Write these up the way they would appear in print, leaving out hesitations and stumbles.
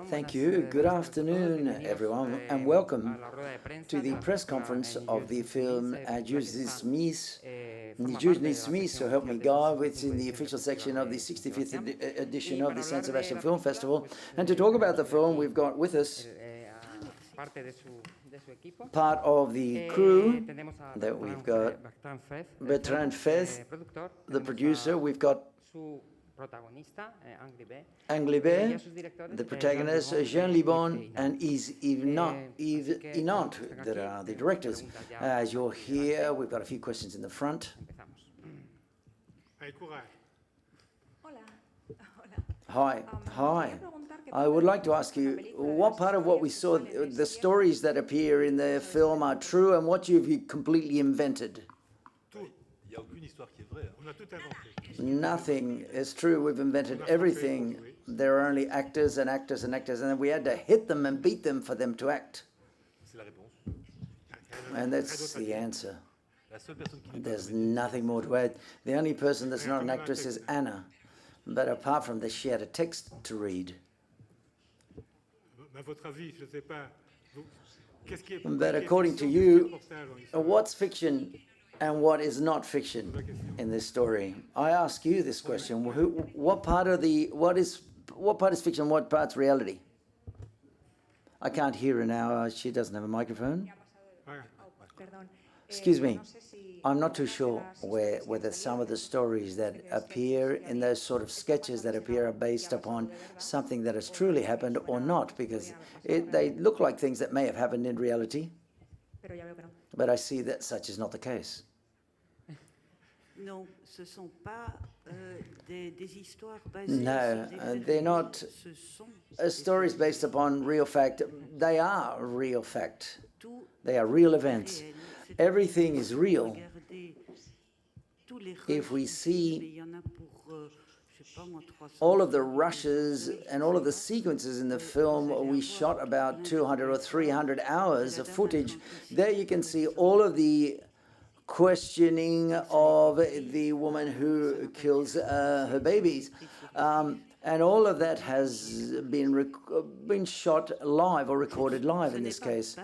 Thank you. Good afternoon, everyone, and welcome to the press conference of the film Juge ni Soumise, so help me God, which is in the official section of the 65th edition of the San Sebastian Film Festival. And to talk about the film, we've got with us part of the crew that we've got Bertrand Fez, the producer. We've got Anglibert, the protagonist, Jean Libon, and Yves Inant, that are the directors. As you're here, we've got a few questions in the front. Hi. I would like to ask you, what part of what we saw, the stories that appear in the film are true, and what you've completely invented? Nothing is true. We've invented everything. There are only actors and actors and actors, and then we had to hit them and beat them for them to act. And that's the answer. There's nothing more to add. The only person that's not an actress is Anna. But apart from this, she had a text to read. But according to you, what's fiction and what is not fiction in this story? I ask you this question: what part is fiction? What part's reality? I can't hear her now. She doesn't have a microphone. Excuse me. I'm not too sure whether some of the stories that appear in those sort of sketches that appear are based upon something that has truly happened or not, because they look like things that may have happened in reality. But I see that such is not the case. No, they're not stories based upon real fact. They are real fact. They are real events. Everything is real. If we see all of the rushes and all of the sequences in the film, we shot about 200 or 300 hours of footage. There you can see all of the questioning of the woman who kills her babies. And all of that has been shot live or recorded live in this case.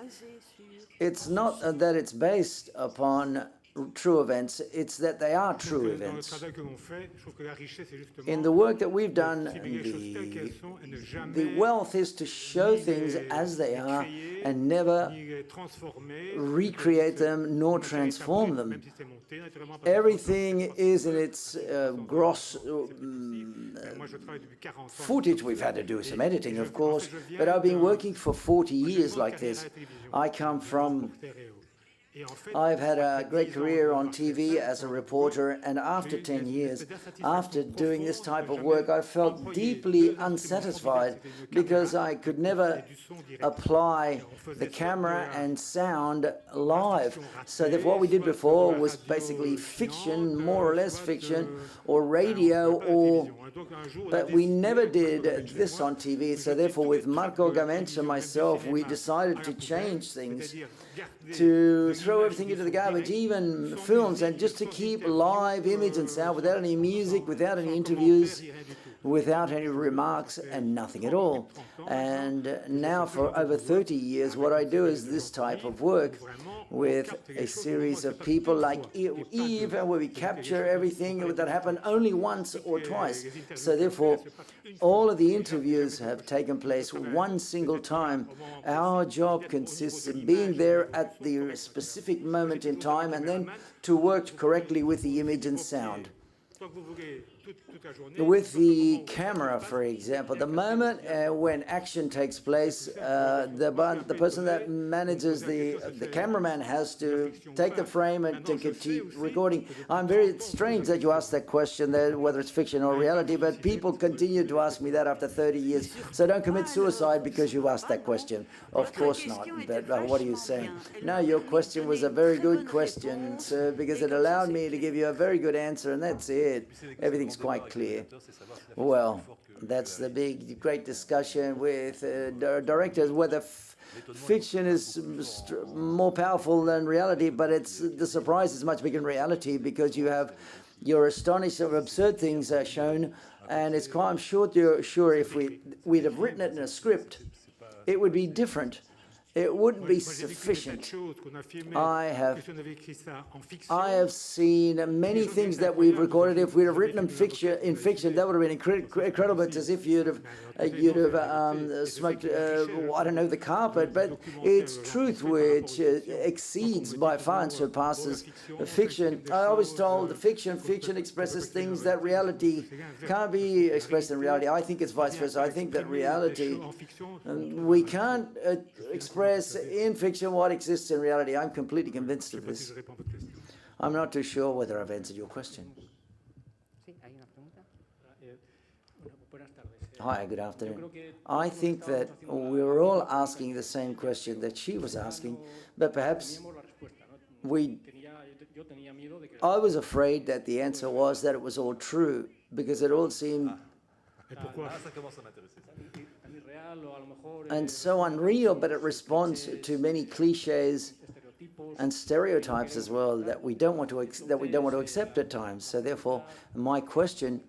It's not that it's based upon true events, it's that they are true events. In the work that we've done, the wealth is to show things as they are and never recreate them nor transform them. Everything is in its gross footage. We've had to do some editing, of course, but I've been working for 40 years like this. I've had a great career on TV as a reporter, and after 10 years, after doing this type of work, I felt deeply unsatisfied because I could never apply the camera and sound live. So that what we did before was basically fiction, more or less fiction, or radio, but we never did this on TV. So therefore, with Marco Gamench and myself, we decided to change things, to throw everything into the garbage, even films, and just to keep live image and sound without any music, without any interviews, without any remarks, and nothing at all. And now for over 30 years, what I do is this type of work with a series of people like Yves, where we capture everything that happened only once or twice. So therefore, all of the interviews have taken place one single time. Our job consists in being there at the specific moment in time and then to work correctly with the image and sound. With the camera, for example, the moment when action takes place, the person that manages the cameraman has to take the frame and to keep recording. It's strange that you asked that question, whether it's fiction or reality, but people continue to ask me that after 30 years. So don't commit suicide because you asked that question. Of course not. But what are you saying? No, your question was a very good question, sir, because it allowed me to give you a very good answer, and that's it. Everything's quite clear. Well, that's the great discussion with directors, whether fiction is more powerful than reality, but the surprise is much bigger in reality because you have You're astonished of absurd things are shown, and it's quite, I'm sure if we'd have written it in a script, it would be different. It wouldn't be sufficient. I have seen many things that we've recorded. If we'd have written them in fiction, that would have been incredible. It's as if you'd have smoked, I don't know, the carpet. But it's truth which exceeds by far and surpasses fiction. I always told the fiction expresses things that reality can't be expressed in reality. I think it's vice versa. I think that reality, we can't express in fiction what exists in reality. I'm completely convinced of this. I'm not too sure whether I've answered your question. Hi, good afternoon. I think that we were all asking the same question that she was asking, but perhaps I was afraid that the answer was that it was all true, because it all seemed and so unreal, but it responds to many cliches and stereotypes as well that we don't want to accept at times. So therefore, my question,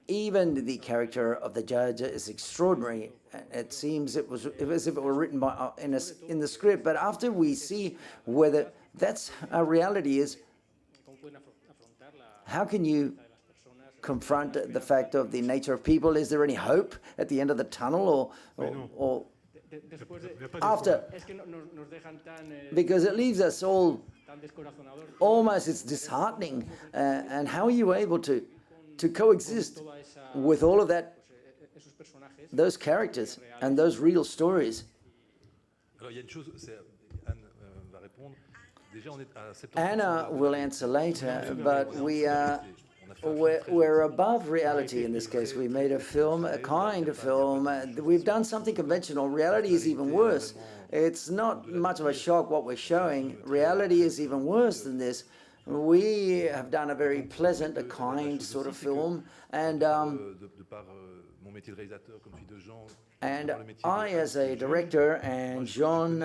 even the character of the judge is extraordinary. It seems it was as if it were written by in the script. But after we see whether that's how reality is, how can you confront the fact of the nature of people? Is there any hope at the end of the tunnel, or after? Because it leaves us all almost, it's disheartening. And how are you able to coexist with all of that, those characters and those real stories? Anna will answer later, but we're above reality in this case. We made a film, a kind of film. We've done something conventional. Reality is even worse. It's not much of a shock what we're showing. Reality is even worse than this. We have done a very pleasant, a kind sort of film, and I, as a director, and Jean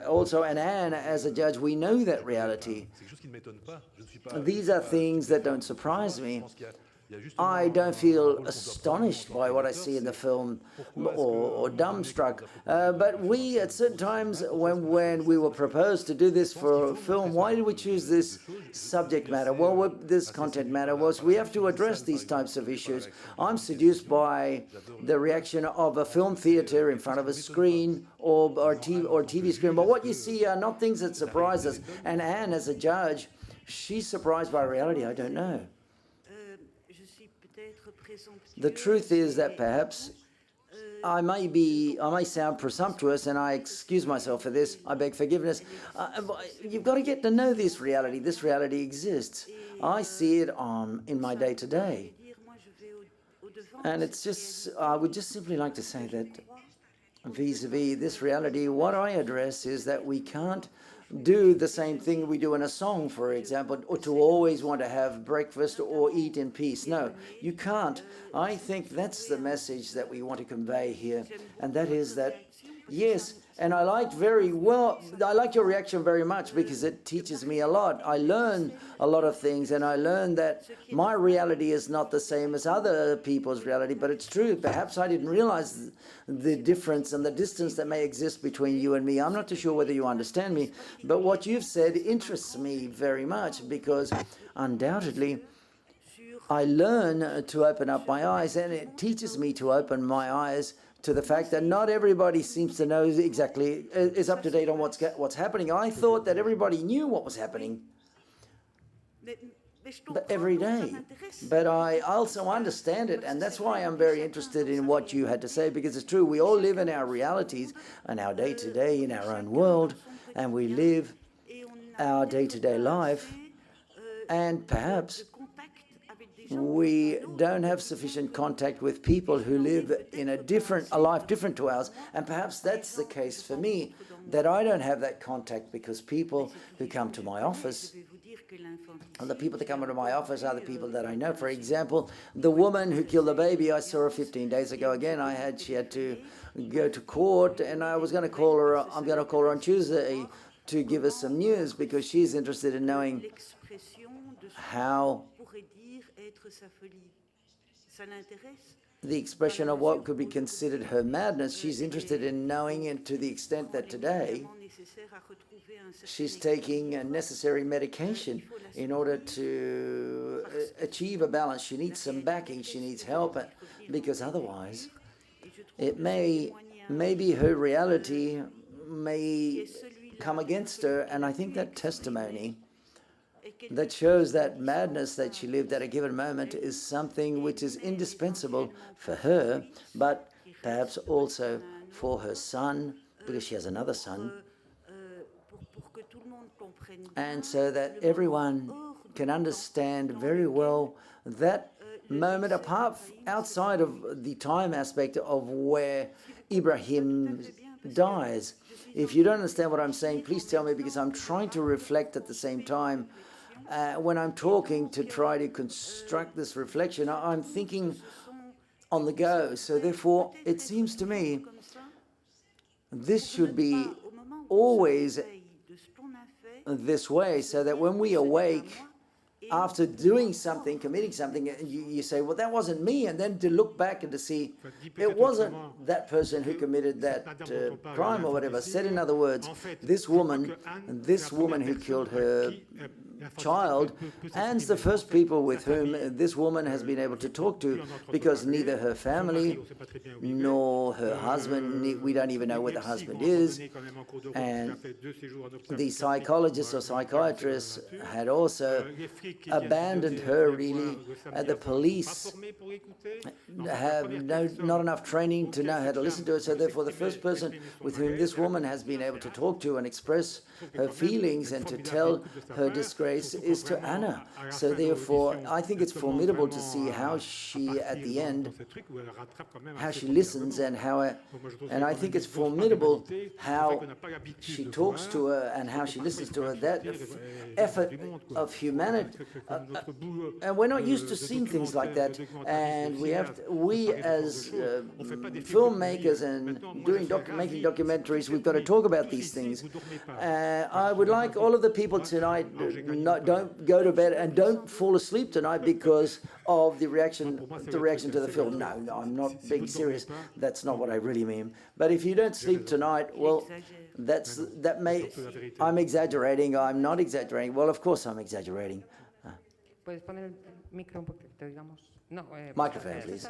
also, and Anne as a judge, we know that reality. These are things that don't surprise me. I don't feel astonished by what I see in the film or dumbstruck. But we, at certain times, when we were proposed to do this for a film, why did we choose this subject matter? Well, this content matter was we have to address these types of issues. I'm seduced by the reaction of a film theater in front of a screen or TV screen. But what you see are not things that surprise us. And Anne, as a judge, she's surprised by reality. I don't know. The truth is that perhaps I may sound presumptuous, and I excuse myself for this. I beg forgiveness. You've got to get to know this reality. This reality exists. I see it in my day-to-day. And it's just, I would just simply like to say that vis-a-vis this reality, what I address is that we can't do the same thing we do in a song, for example, or to always want to have breakfast or eat in peace. No, you can't. I think that's the message that we want to convey here, and that is that, yes, and I liked your reaction very much, because it teaches me a lot. I learn a lot of things, and I learned that my reality is not the same as other people's reality, but it's true. Perhaps I didn't realize the difference and the distance that may exist between you and me. I'm not too sure whether you understand me, but what you've said interests me very much, because undoubtedly I learn to open up my eyes, and it teaches me to open my eyes to the fact that not everybody seems to know exactly, is up to date on what's happening. I thought that everybody knew what was happening every day. But I also understand it, and that's why I'm very interested in what you had to say, because it's true, we all live in our realities and our day-to-day in our own world, and we live our day-to-day life, and perhaps we don't have sufficient contact with people who live in a life different to ours. And perhaps that's the case for me, that I don't have that contact, because people who come to my office, and the people that come into my office are the people that I know. For example, the woman who killed the baby, I saw her 15 days ago again. She had to go to court, and I was going to call her. I'm going to call her on Tuesday. to give us some news because she's interested in knowing how the expression of what could be considered her madness. She's interested in knowing, and to the extent that today she's taking a necessary medication in order to achieve a balance. She needs some backing, she needs help, because otherwise maybe her reality may come against her. And I think that testimony that shows that madness that she lived at a given moment is something which is indispensable for her, but perhaps also for her son, because she has another son, and so that everyone can understand very well that moment outside of the time aspect of where Ibrahim dies. If you don't understand what I'm saying, please tell me, because I'm trying to reflect at the same time. When I'm talking to try to construct this reflection, I'm thinking on the go. So therefore, it seems to me this should be always this way, so that when we awake after doing something, committing something, you say, well, that wasn't me, and then to look back and to see it wasn't that person who committed that crime or whatever. Said in other words, this woman who killed her child, and the first people with whom this woman has been able to talk to, because neither her family nor her husband, we don't even know where the husband is, and the psychologists or psychiatrists had also abandoned her, really. The police have not enough training to know how to listen to her, so therefore the first person with whom this woman has been able to talk to and express her feelings and to tell her disgrace is to Anna. So therefore, I think it's formidable to see how she, at the end, how she listens, and I think it's formidable how she talks to her and how she listens to her. That effort of humanity, and we're not used to seeing things like that. And we as filmmakers and making documentaries, we've got to talk about these things. I would like all of the people tonight, don't go to bed and don't fall asleep tonight because of the reaction to the film. No, I'm not being serious. That's not what I really mean. But if you don't sleep tonight, well, I'm exaggerating. I'm not exaggerating. Well, of course I'm exaggerating. Microphone, please.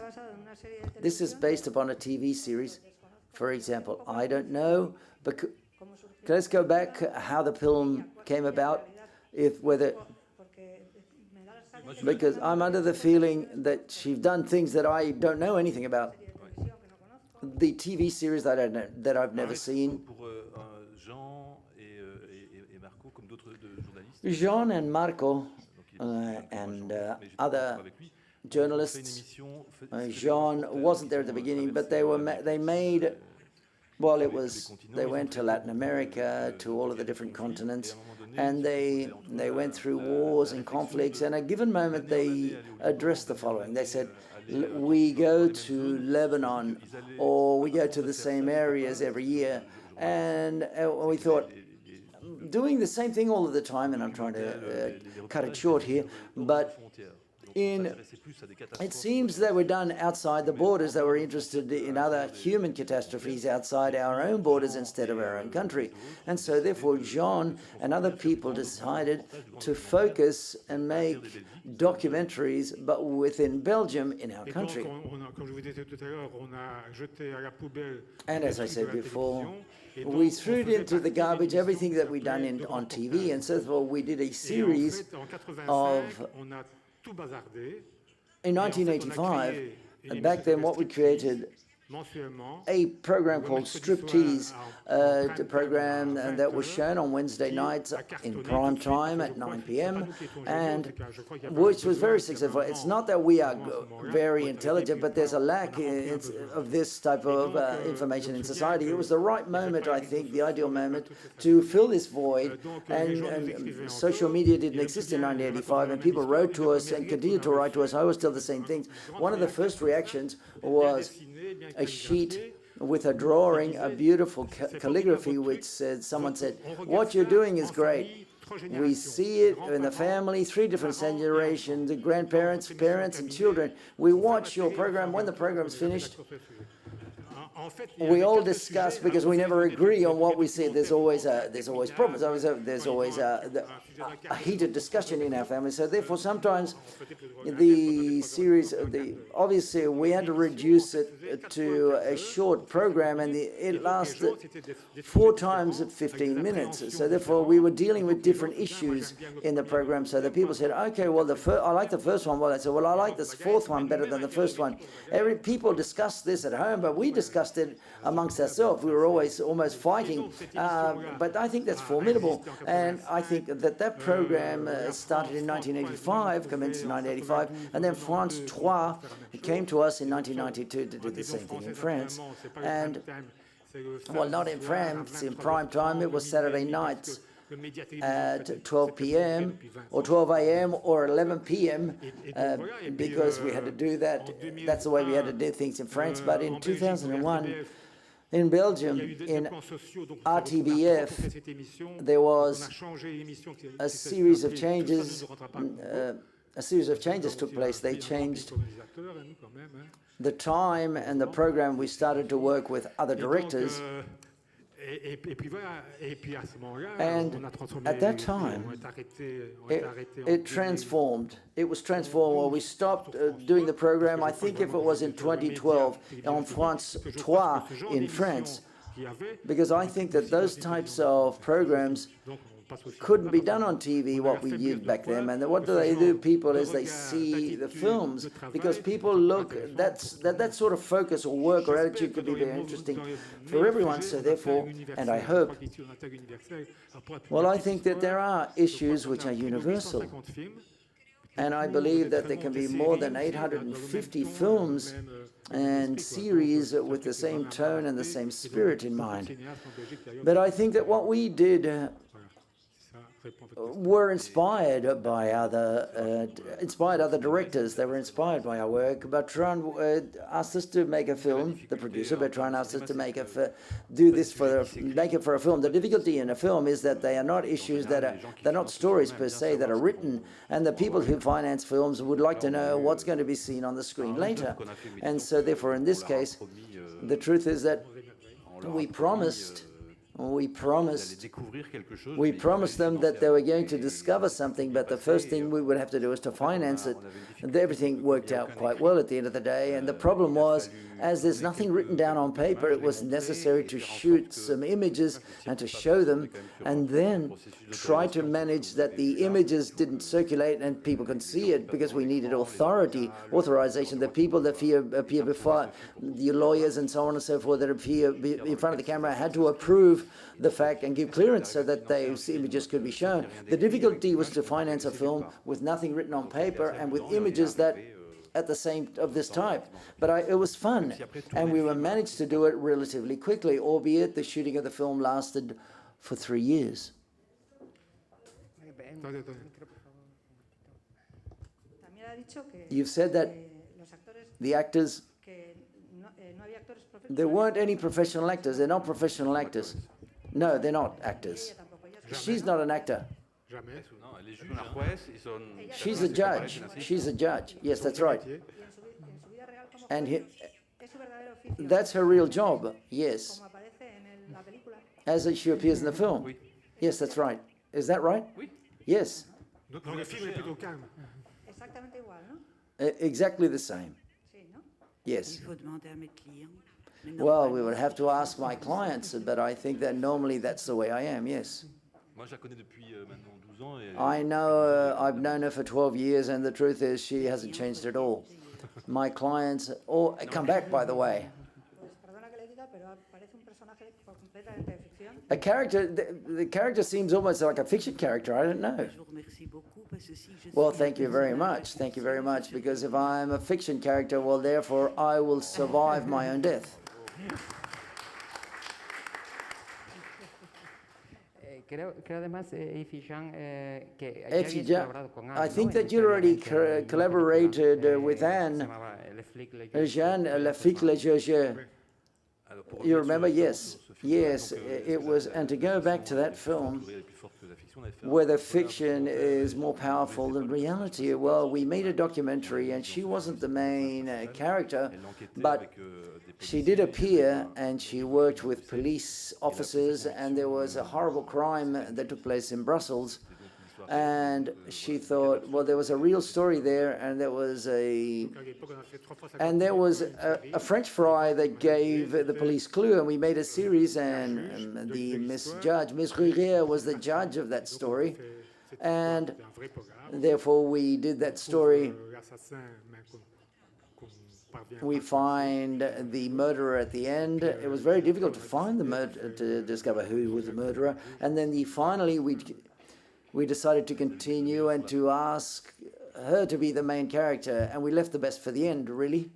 This is based upon a TV series. For example, I don't know, but let's go back how the film came about, because I'm under the feeling that she's done things that I don't know anything about. The TV series that I've never seen. Jean and Marco and other journalists. Jean wasn't there at the beginning, but they made. Well, they went to Latin America, to all of the different continents, and they went through wars and conflicts. And at a given moment, they addressed the following. They said, we go to Lebanon, or we go to the same areas every year. And we thought, doing the same thing all of the time, and I'm trying to cut it short here, but it seems they were done outside the borders. They were interested in other human catastrophes outside our own borders instead of our own country. And so therefore Jean and other people decided to focus and make documentaries, but within Belgium, in our country. And as I said before, we threw it into the garbage, everything that we'd done on TV, and so therefore we did a series of. In 1985, back then what we created, a program called Striptease, a program that was shown on Wednesday nights in prime time at 9 p.m. and which was very successful. It's not that we are very intelligent, but there's a lack of this type of information in society. It was the right moment, I think, the ideal moment to fill this void, and social media didn't exist in 1985, and people wrote to us and continued to write to us. I always tell the same things. One of the first reactions was a sheet with a drawing, a beautiful calligraphy, which said, someone said, "What you're doing is great. We see it in the family, 3 different generations, the grandparents, parents, and children. We watch your program. When the program's finished, we all discuss, because we never agree on what we see. There's always problems. There's always a heated discussion in our family. So therefore, sometimes the series, obviously, we had to reduce it to a short program, and it lasted 4 times at 15 minutes. So therefore, we were dealing with different issues in the program. So the people said, "Okay, well, I like the first one." Well, I said, "Well, I like this 4th one better than the first one." People discussed this at home, but we discussed it amongst ourselves. We were always almost fighting, but I think that's formidable, and I think that program started in 1985, commenced in 1985, and then France 3 came to us in 1992 to do the same thing in France, and, well, not in France, in prime time, it was Saturday nights at 12 p.m. or 12 a.m. or 11 p.m. Because we had to do that. That's the way we had to do things in France. But in 2001, in Belgium, in RTBF, there was a series of changes. A series of changes took place. They changed the time and the program. We started to work with other directors. And at that time, it transformed. It was transformed. Well, we stopped doing the program, I think if it was in 2012, on France 3 in France, because I think that those types of programs couldn't be done on TV, what we did back then. And what do? People is they see the films, because people look, that sort of focus or work or attitude could be very interesting for everyone. So therefore, and I hope, well, I think that there are issues which are universal. And I believe that there can be more than 850 films and series with the same tone and the same spirit in mind. But I think that what we did were inspired by other directors. They were inspired by our work. Bertrand asked us to make a film. The producer Bertrand asked us to make it for a film. The difficulty in a film is that they are not issues they're not stories per se that are written, and the people who finance films would like to know what's going to be seen on the screen later. And so therefore, in this case, the truth is that we promised them that they were going to discover something, but the first thing we would have to do is to finance it. And everything worked out quite well at the end of the day. And the problem was, as there's nothing written down on paper, it was necessary to shoot some images and to show them, and then try to manage that the images didn't circulate and people can see it, because we needed authorization. The people that appear before the lawyers and so on and so forth that appear in front of the camera had to approve the fact and give clearance so that those images could be shown. The difficulty was to finance a film with nothing written on paper and with images that of this type. But it was fun, and we managed to do it relatively quickly, albeit the shooting of the film lasted for 3 years. You've said that the actors, there weren't any professional actors. They're not professional actors. No, they're not actors. She's not an actor. She's a judge. She's a judge. Yes, that's right. And that's her real job. Yes. As she appears in the film. Yes, that's right. Is that right? Yes. Exactly the same. Yes. Well, we would have to ask my clients, but I think that normally that's the way I am, yes. I know, I've known her for 12 years, and the truth is she hasn't changed at all. My clients all come back, by the way. The character seems almost like a fiction character, I don't know. Well, thank you very much. Thank you very much, because if I'm a fiction character, well, therefore, I will survive my own death. I think that you already collaborated with Anne, Jeanne, La Flic, Le Juge. You remember? Yes. Yes, it was. And to go back to that film, whether fiction is more powerful than reality, well, we made a documentary and she wasn't the main character, but she did appear and she worked with police officers, and there was a horrible crime that took place in Brussels. And she thought, well, there was a real story there, and there was a French fry that gave the police clue, and we made a series, and the Miss Rurier was the judge of that story, and therefore we did that story. We find the murderer at the end. It was very difficult to find the murderer, to discover who was the murderer, and then finally we decided to continue and to ask her to be the main character, and we left the best for the end, really.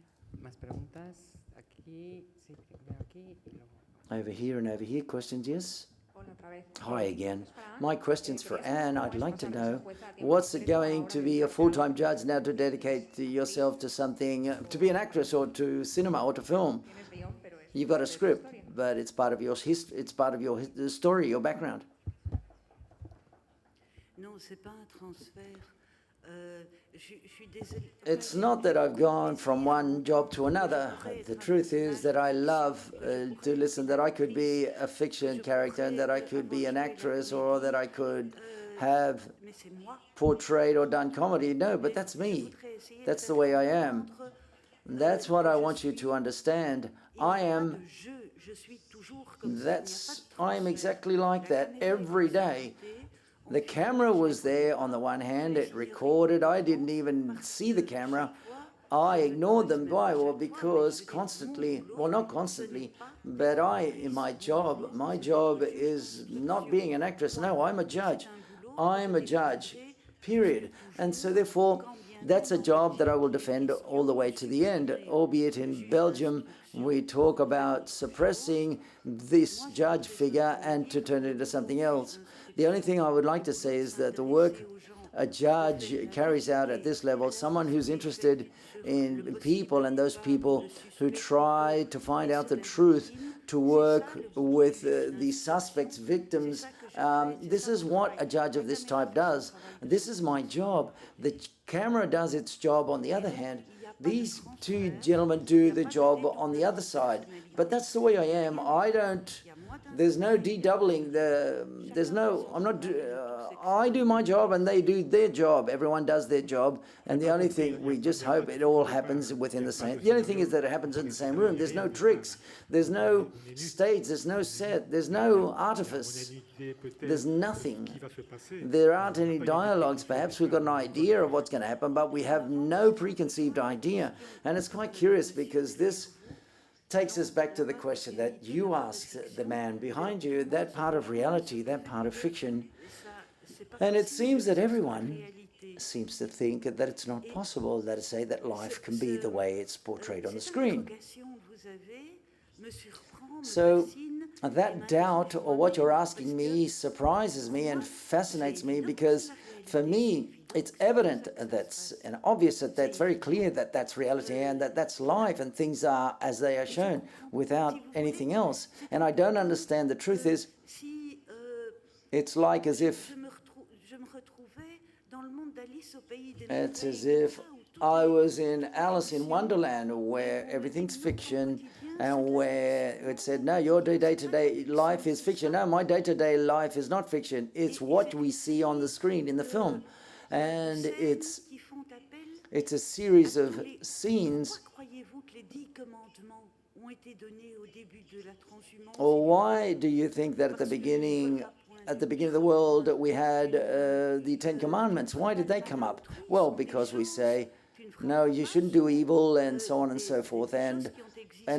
Over here and over here, questions, yes? Hi again. My question's for Anne. I'd like to know, what's it going to be a full-time judge now to dedicate yourself to something, to be an actress or to cinema or to film? You've got a script, but it's part of your history, it's part of your story, your background. It's not that I've gone from one job to another. The truth is that I love to listen, that I could be a fiction character and that I could be an actress, or that I could have portrayed or done comedy. No, but that's me. That's the way I am. That's what I want you to understand. I am exactly like that every day. The camera was there on the one hand, it recorded. I didn't even see the camera. I ignored them. Why? Well, because constantly, well, not constantly, but my job is not being an actress. No, I'm a judge. I'm a judge, period. And so therefore, that's a job that I will defend all the way to the end, albeit in Belgium, we talk about suppressing this judge figure and to turn it into something else. The only thing I would like to say is that the work a judge carries out at this level, someone who's interested in people and those people who try to find out the truth, to work with the suspects, victims, this is what a judge of this type does. This is my job. The camera does its job on the other hand. These two gentlemen do the job on the other side. But that's the way I am. There's no de-doubling. I do my job and they do their job. Everyone does their job. And the only thing, we just hope it all happens within the same. The only thing is that it happens in the same room. There's no tricks. There's no stage. There's no set. There's no artifice. There's nothing. There aren't any dialogues. Perhaps we've got an idea of what's going to happen, but we have no preconceived idea. And it's quite curious because this takes us back to the question that you asked the man behind you, that part of reality, that part of fiction. And it seems that everyone seems to think that it's not possible, let us say, that life can be the way it's portrayed on the screen. So that doubt, or what you're asking me, surprises me and fascinates me, because for me, it's evident and obvious that's very clear that that's reality and that that's life and things are as they are shown without anything else. And I don't understand. The truth is, it's like as if I was in Alice in Wonderland, where everything's fiction and where it said, no, your day-to-day life is fiction. No, my day-to-day life is not fiction. It's what we see on the screen in the film. And it's a series of scenes. Or why do you think that at the beginning of the world we had the Ten Commandments? Why did they come up? Well, because we say, no, you shouldn't do evil and so on and so forth, and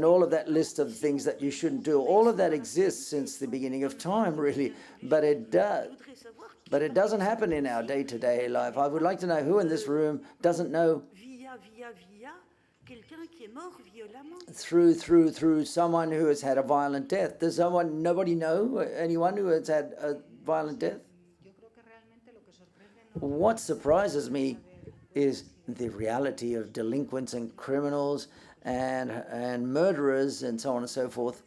all of that list of things that you shouldn't do. All of that exists since the beginning of time, really, but it doesn't happen in our day-to-day life. I would like to know who in this room doesn't know through someone who has had a violent death. Does nobody know anyone who has had a violent death? What surprises me is the reality of delinquents and criminals and murderers and so on and so forth.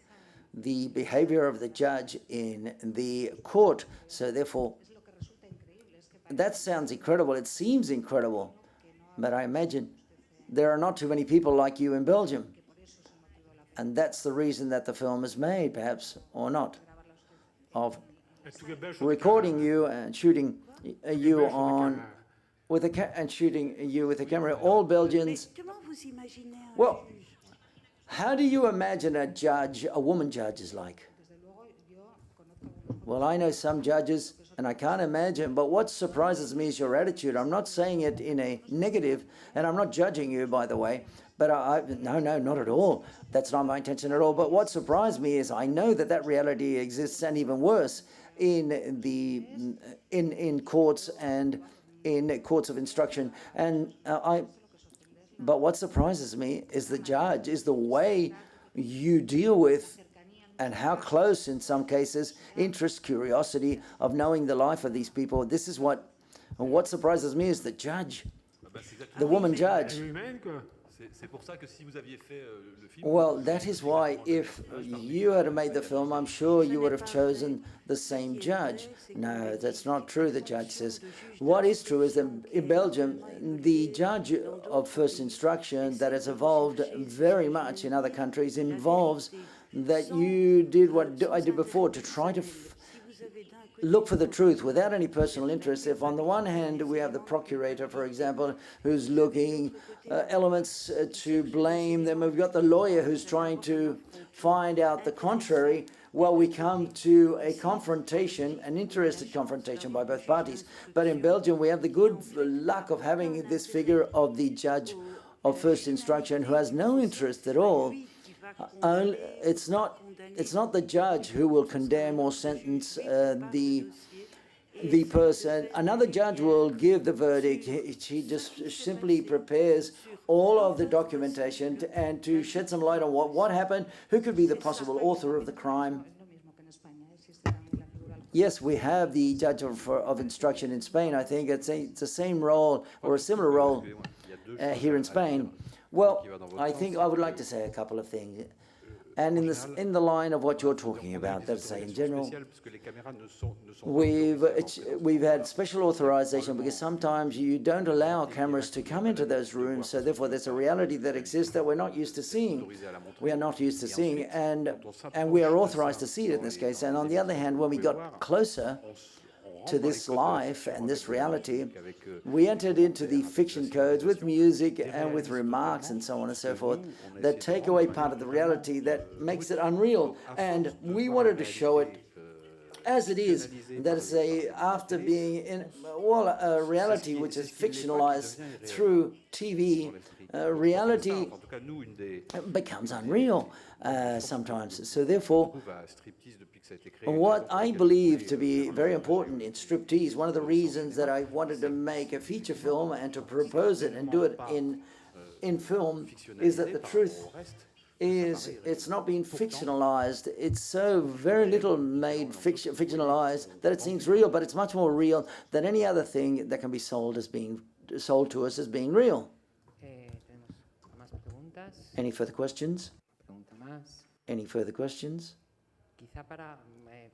the behavior of the judge in the court. So therefore, that sounds incredible. It seems incredible. But I imagine there are not too many people like you in Belgium. And that's the reason that the film is made, perhaps, or not, of recording you and shooting you on with a shooting you with a camera. All Belgians. Well, how do you imagine a judge, a woman judge, is like? Well, I know some judges, and I can't imagine, but what surprises me is your attitude. I'm not saying it in a negative, and I'm not judging you, by the way, but no, not at all. That's not my intention at all. But what surprised me is I know that that reality exists, and even worse, in courts and in courts of instruction. And but what surprises me is the judge, is the way you deal with, and how close, in some cases, interest, curiosity of knowing the life of these people. This is what surprises me is the judge, the woman judge. Well, that is why if you had made the film, I'm sure you would have chosen the same judge. No, that's not true, the judge says. What is true is that in Belgium, the judge of first instruction that has evolved very much in other countries involves that you did what I did before, to try to look for the truth without any personal interest. If on the one hand we have the procurator, for example, who's looking elements to blame, then we've got the lawyer who's trying to find out the contrary. Well, we come to a confrontation, an interested confrontation by both parties. But in Belgium, we have the good luck of having this figure of the judge of first instruction who has no interest at all. It's not the judge who will condemn or sentence the person. Another judge will give the verdict. He just simply prepares all of the documentation and to shed some light on what happened, who could be the possible author of the crime. Yes, we have the judge of instruction in Spain. I think it's the same role or a similar role here in Spain. Well, I think I would like to say a couple of things. And in the line of what you're talking about, let's say in general, we've had special authorization because sometimes you don't allow cameras to come into those rooms, so therefore there's a reality that exists that we're not used to seeing. We are not used to seeing, and we are authorized to see it in this case. And on the other hand, when we got closer to this life and this reality, we entered into the fiction codes with music and with remarks and so on and so forth that take away part of the reality that makes it unreal. And we wanted to show it as it is, that is, after being in a reality which is fictionalized through TV, reality becomes unreal sometimes. So therefore, what I believe to be very important in Striptease, one of the reasons that I wanted to make a feature film and to propose it and do it in film, is that the truth is it's not being fictionalized. It's so very little made fictionalized that it seems real, but it's much more real than any other thing that can be sold to us as being real. Any further questions? Any further questions?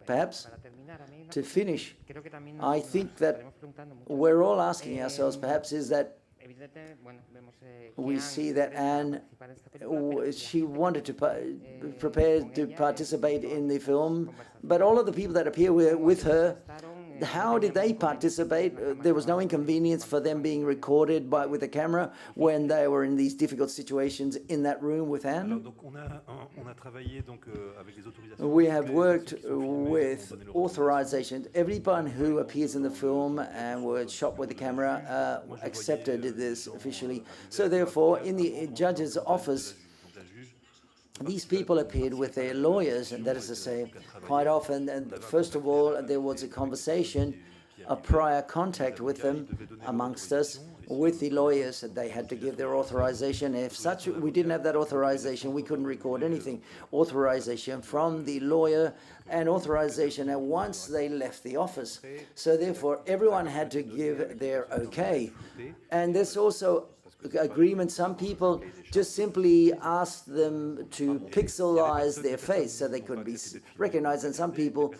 Perhaps to finish, I think that we're all asking ourselves, perhaps, is that we see that Anne, she wanted to prepare to participate in the film, but all of the people that appear with her, how did they participate? There was no inconvenience for them being recorded with a camera when they were in these difficult situations in that room with Anne? We have worked with authorization. Everyone who appears in the film and was shot with the camera accepted this officially. So therefore, in the judge's office, these people appeared with their lawyers, and that is to say, quite often, and first of all, there was a conversation, a prior contact with them, amongst us, with the lawyers, and they had to give their authorization. If we didn't have that authorization, we couldn't record anything. Authorization from the lawyer and authorization at once they left the office. So therefore, everyone had to give their okay. And there's also agreement. Some people just simply asked them to pixelize their face so they couldn't be recognized, and some people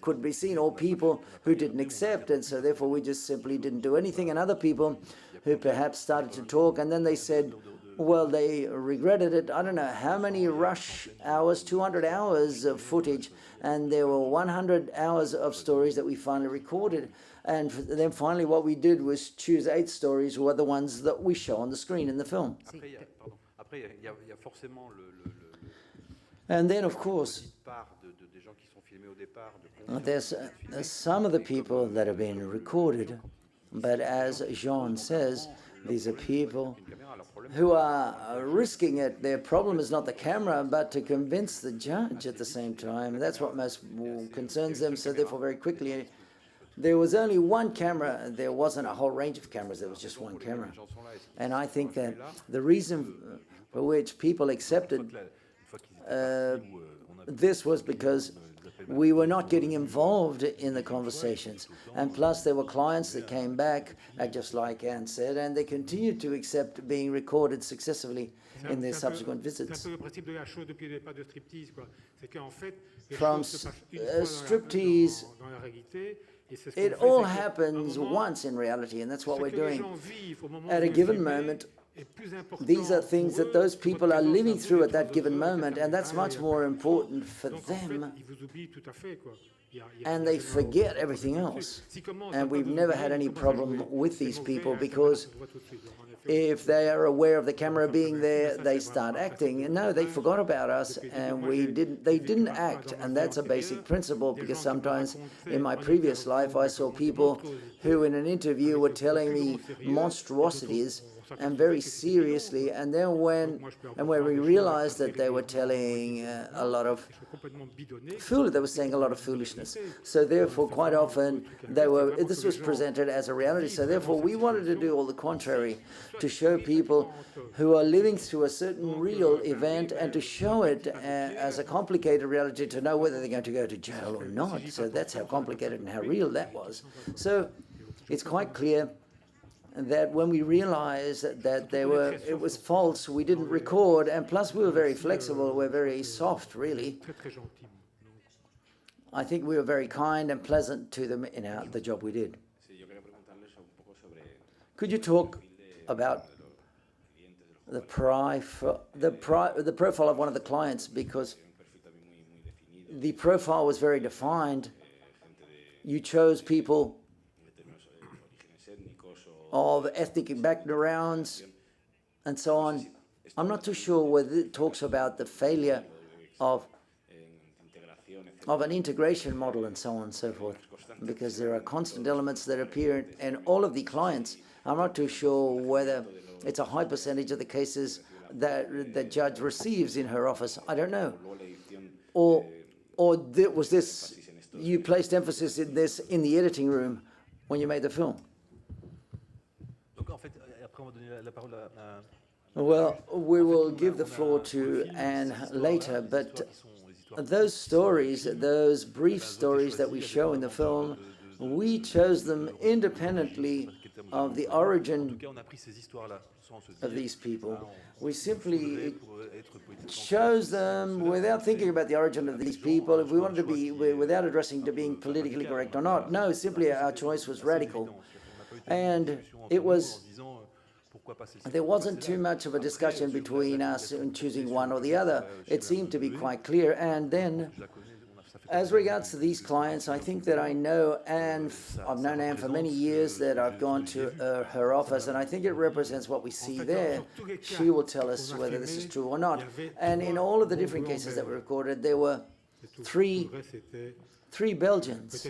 couldn't be seen, or people who didn't accept, and so therefore we just simply didn't do anything. And other people who perhaps started to talk, and then they said, well, they regretted it. I don't know how many rush hours, 200 hours of footage, and there were 100 hours of stories that we finally recorded. And then finally what we did was choose 8 stories who are the ones that we show on the screen in the film. And then, of course, there's some of the people that have been recorded, but as Jean says, these are people who are risking it. Their problem is not the camera, but to convince the judge at the same time. That's what most concerns them, so therefore very quickly, there was only one camera. There wasn't a whole range of cameras, there was just one camera. And I think that the reason for which people accepted this was because we were not getting involved in the conversations. And plus there were clients that came back, just like Anne said, and they continued to accept being recorded successively in their subsequent visits. From Striptease, it all happens once in reality, and that's what we're doing. At a given moment, these are things that those people are living through at that given moment, and that's much more important for them. And they forget everything else. And we've never had any problem with these people, because if they are aware of the camera being there, they start acting. No, they forgot about us, and they didn't act. And that's a basic principle, because sometimes in my previous life, I saw people who in an interview were telling me monstrosities, and very seriously, and then when we realized that they were telling a lot of they were saying a lot of foolishness. So therefore, quite often this was presented as a reality. So therefore, we wanted to do all the contrary, to show people who are living through a certain real event, and to show it as a complicated reality, to know whether they're going to go to jail or not. So that's how complicated and how real that was. So it's quite clear that when we realized that it was false, we didn't record, and plus we were very flexible, we're very soft, really. I think we were very kind and pleasant to them in the job we did. Could you talk about the profile of one of the clients, because the profile was very defined. You chose people of ethnic backgrounds and so on. I'm not too sure whether it talks about the failure of an integration model and so on and so forth, because there are constant elements that appear in all of the clients. I'm not too sure whether it's a high percentage of the cases that the judge receives in her office. I don't know. Or was this, you placed emphasis in this in the editing room when you made the film? Well, we will give the floor to Anne later, but those stories, those brief stories that we show in the film, we chose them independently of the origin of these people. We simply chose them without thinking about the origin of these people, if we wanted to be, without addressing to being politically correct or not. No, simply our choice was radical. And there wasn't too much of a discussion between us in choosing one or the other. It seemed to be quite clear. And then, as regards to these clients, I think that I know Anne. I've known Anne for many years, that I've gone to her office, and I think it represents what we see there. She will tell us whether this is true or not. And in all of the different cases that were recorded, there were three Belgians.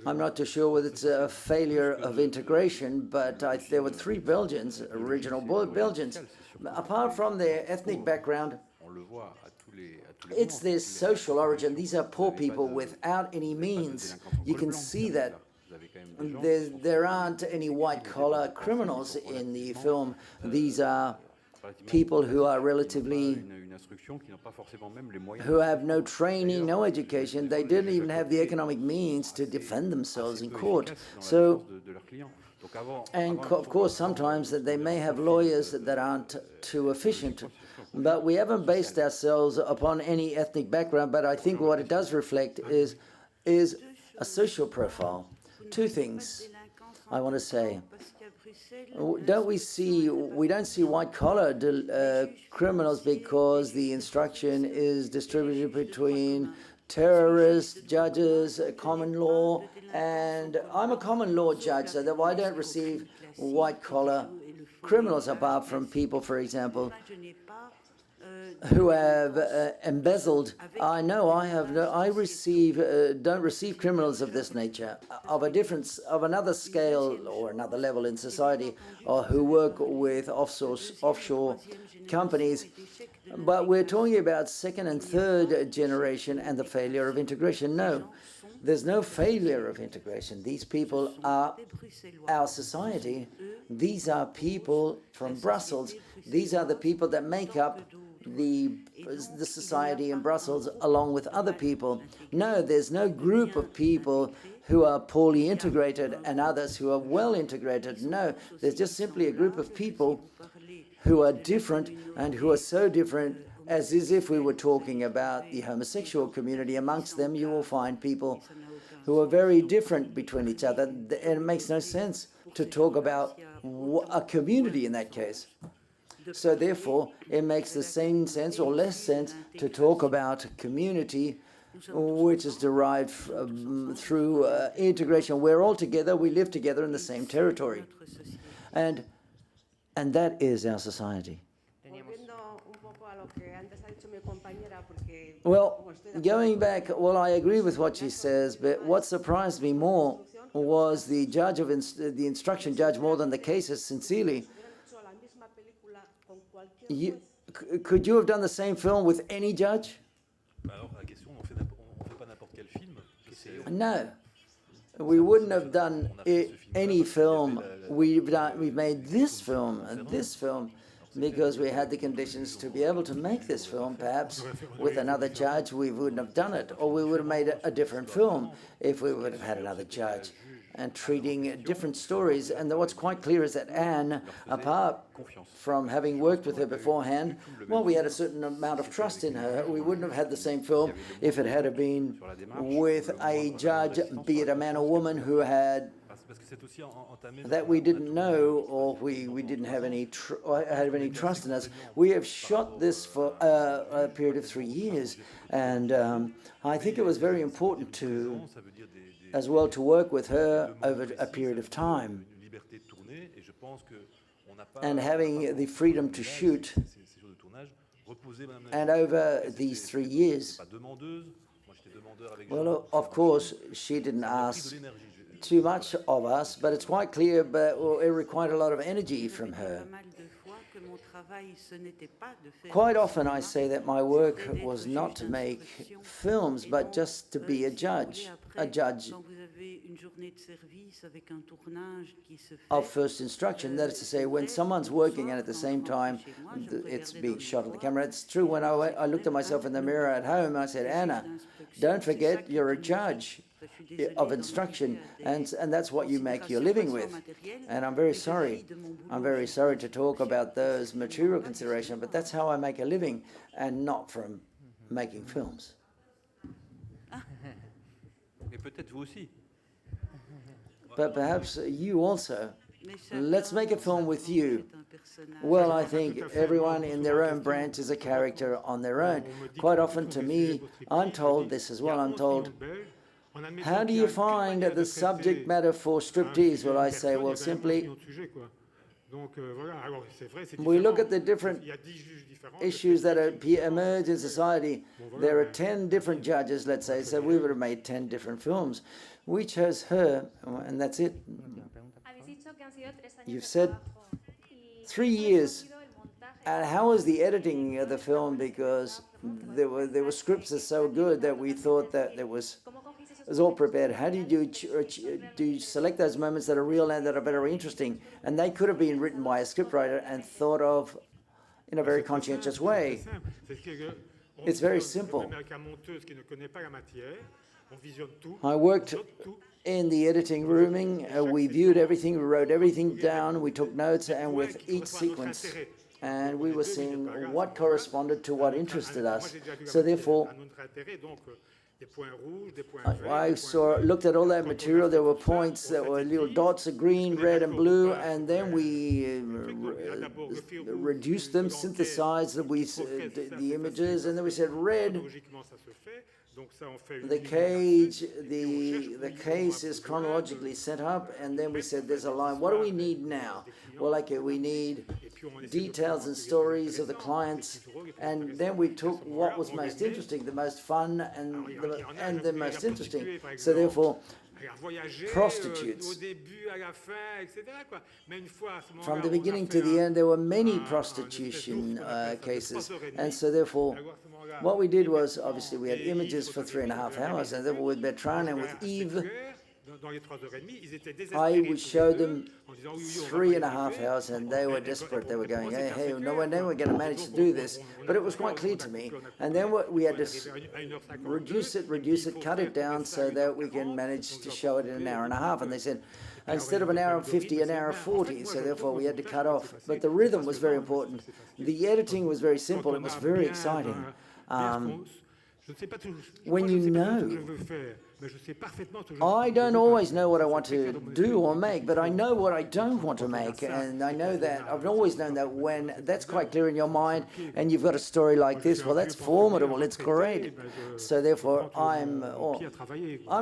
I'm not too sure whether it's a failure of integration, but there were 3 Belgians, original Belgians. Apart from their ethnic background, it's their social origin. These are poor people without any means. You can see that there aren't any white-collar criminals in the film. These are people who are relatively, who have no training, no education. They didn't even have the economic means to defend themselves in court. So And of course, sometimes that they may have lawyers that aren't too efficient. But we haven't based ourselves upon any ethnic background, but I think what it does reflect is a social profile. Two things I want to say. We don't see white-collar criminals because the instruction is distributed between terrorists, judges, common law, and I'm a common law judge, so that I don't receive white-collar criminals apart from people, for example, who have embezzled. I know I have no. I don't receive criminals of this nature, of another scale or another level in society, or who work with offshore companies. But we're talking about second and third generation and the failure of integration. No, there's no failure of integration. These people are our society. These are people from Brussels. These are the people that make up the society in Brussels along with other people. No, there's no group of people who are poorly integrated and others who are well integrated. No, there's just simply a group of people who are different and who are so different as if we were talking about the homosexual community. Amongst them, you will find people who are very different between each other. And it makes no sense to talk about a community in that case. So therefore, it makes the same sense or less sense to talk about community, which is derived through integration. We're all together, we live together in the same territory. And that is our society. Well, going back, I agree with what she says, but what surprised me more was the judge of the instruction judge more than the cases, sincerely. Could you have done the same film with any judge? No, we wouldn't have done any film. We've made this film because we had the conditions to be able to make this film. Perhaps with another judge we wouldn't have done it, or we would have made a different film if we would have had another judge and treating different stories. And what's quite clear is that Anne, apart from having worked with her beforehand, we had a certain amount of trust in her. We wouldn't have had the same film if it had been with a judge, be it a man or woman, who had that we didn't know, or we didn't have any trust in us. We have shot this for a period of 3 years, and I think it was very important to work with her over a period of time, and having the freedom to shoot. And over these 3 years, of course, she didn't ask too much of us, but it's quite clear, but it required a lot of energy from her. Quite often I say that my work was not to make films, but just to be a judge of first instruction. That is to say, when someone's working and at the same time it's being shot on the camera. It's true, when I looked at myself in the mirror at home, I said, Anna, don't forget you're a judge of instruction, and that's what you make your living with. And I'm very sorry to talk about those material considerations, but that's how I make a living, and not from making films. But perhaps you also. Let's make a film with you. Well, I think everyone in their own branch is a character on their own. Quite often to me, I'm told this as well. I'm told, how do you find the subject matter for Striptease? Well, I say, well, simply, we look at the different issues that emerge in society. There are 10 different judges, let's say, so we would have made 10 different films. We chose her, and that's it. You've said 3 years. And how was the editing of the film? Because there were scripts that are so good that we thought that it was all prepared. How do you select those moments that are real and that are very interesting? And they could have been written by a scriptwriter and thought of in a very conscientious way. It's very simple. I worked in the editing rooming, we viewed everything, we wrote everything down, we took notes, and with each sequence, and we were seeing what corresponded to what interested us. So therefore, I looked at all that material. There were points that were little dots of green, red, and blue, and then we reduced them, synthesized the images, and then we said red. The case is chronologically set up, and then we said there's a line. What do we need now? Well, okay, we need details and stories of the clients, and then we took what was most interesting, the most fun, and the most interesting. So therefore, prostitutes. From the beginning to the end, there were many prostitution cases, and so therefore, what we did was, obviously, we had images for 3.5 hours, and then with Bertrand and with Yves, I would show them 3.5 hours, and they were desperate. They were going, hey, no one we're going to manage to do this. But it was quite clear to me. And then we had to reduce it, cut it down so that we can manage to show it in an hour and a half. And they said, instead of an hour and 50, an hour and 40. So therefore, we had to cut off. But the rhythm was very important. The editing was very simple. It was very exciting. When you know, I don't always know what I want to do or make, but I know what I don't want to make, and I know that, I've always known that when that's quite clear in your mind, and you've got a story like this, well, that's formidable, it's great. So therefore, I'm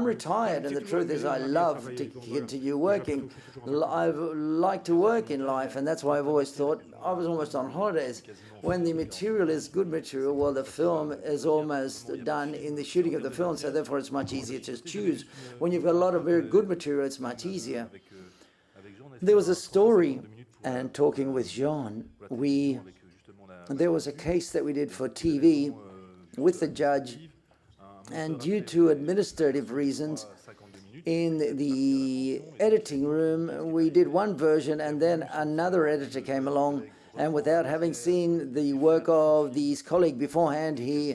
retired, and the truth is I love to continue working. I like to work in life, and that's why I've always thought I was almost on holidays. When the material is good material, well, the film is almost done in the shooting of the film, so therefore it's much easier to choose. When you've got a lot of very good material, it's much easier. There was a story, and talking with Jean, there was a case that we did for TV with the judge, and due to administrative reasons, in the editing room, we did one version, and then another editor came along, and without having seen the work of his colleague beforehand, he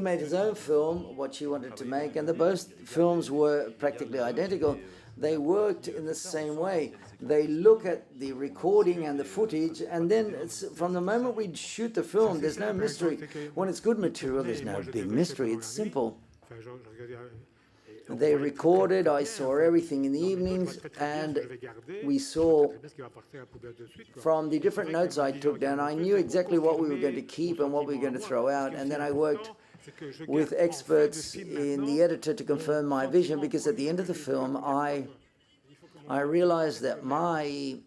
made his own film, what she wanted to make, and the both films were practically identical. They worked in the same way. They look at the recording and the footage, and then from the moment we shoot the film, there's no mystery. When it's good material, there's no big mystery. It's simple. They recorded, I saw everything in the evenings, and we saw from the different notes I took down, I knew exactly what we were going to keep and what we were going to throw out, and then I worked with experts in the editor to confirm my vision, because at the end of the film, I realized that my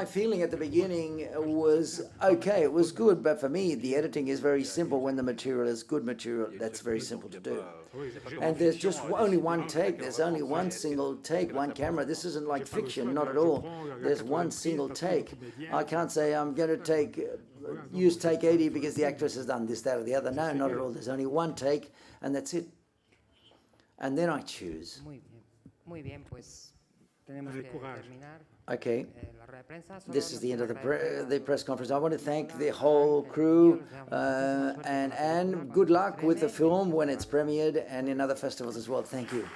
feeling at the beginning was okay, it was good, but for me, the editing is very simple. When the material is good material, that's very simple to do. And there's just only one take, there's only one single take, one camera. This isn't like fiction, not at all. There's one single take. I can't say I'm going to use take 80 because the actress has done this, that, or the other. No, not at all. There's only one take, and that's it. And then I choose. Okay, this is the end of the press conference. I want to thank the whole crew, and good luck with the film when it's premiered and in other festivals as well. Thank you.